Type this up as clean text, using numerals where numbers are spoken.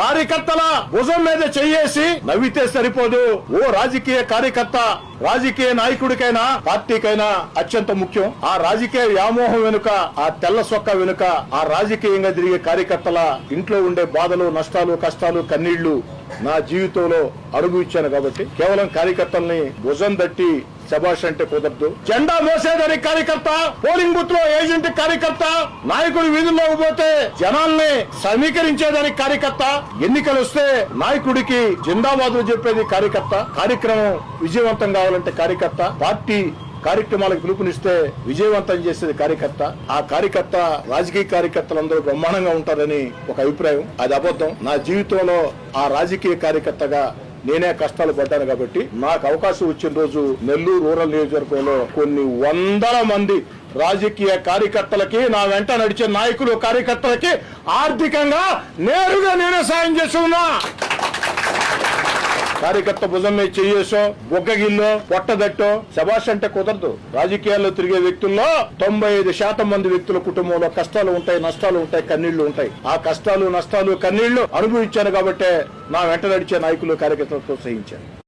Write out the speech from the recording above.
కార్యకర్తల భుజం మీద చెయ్యేసి నవ్వితే సరిపోదు. ఓ రాజకీయ కార్యకర్త, రాజకీయ నాయకుడికైనా పార్టీకైనా అత్యంత ముఖ్యం ఆ రాజకీయ వ్యామోహం వెనుక, ఆ తెల్ల సొక్క వెనుక, ఆ రాజకీయంగా తిరిగే కార్యకర్తల ఇంట్లో ఉండే బాధలు, నష్టాలు, కష్టాలు, కన్నీళ్లు నా జీవితంలో అనుభవించాను. కాబట్టి కేవలం కార్యకర్తల్ని భుజం తట్టి శభాష్ అంటే కుదరదు. జెండా మోసేదాని కార్యకర్త, పోలింగ్ బూత్ లో ఏజెంట్ కార్యకర్త, నాయకుడు వీధుల్లోకి పోతే జనాల్ని సమీకరించేదానికి కార్యకర్త, ఎన్నికలు వస్తే నాయకుడికి జిందాబాదులు చెప్పేది కార్యకర్త, కార్యక్రమం విజయవంతం కావాలంటే కార్యకర్త, పార్టీ కార్యక్రమాలకు పిలుపునిస్తే విజయవంతం చేసేది కార్యకర్త. ఆ కార్యకర్త రాజకీయ కార్యకర్తలందరూ బ్రహ్మాండంగా ఉంటారని ఒక అభిప్రాయం. అది అబద్ధం. నా జీవితంలో ఆ రాజకీయ కార్యకర్తగా నేనే కష్టాలు పడ్డాను. కాబట్టి నాకు అవకాశం వచ్చిన రోజు నెల్లూరు రూరల్ నియోజకవర్గంలో కొన్ని వందల మంది రాజకీయ కార్యకర్తలకి, నా వెంట నడిచే నాయకులు కార్యకర్తలకి ఆర్థికంగా నేరుగా నేనే సాయం చేసి ఉన్నా. కార్యకర్త భుజం మీద చెయ్యేసో, బొగ్గగిల్లో, పొట్టదట్టో శభాష్ అంటే కుదరదు. రాజకీయాల్లో తిరిగే వ్యక్తుల్లో 95% మంది వ్యక్తుల కుటుంబంలో కష్టాలు ఉంటాయి, నష్టాలు ఉంటాయి, కన్నీళ్లు ఉంటాయి. ఆ కష్టాలు, నష్టాలు, కన్నీళ్లు అనుభవించాను కాబట్టే నా వెంట నడిచే నాయకులు కార్యకర్తలతో సహించాను.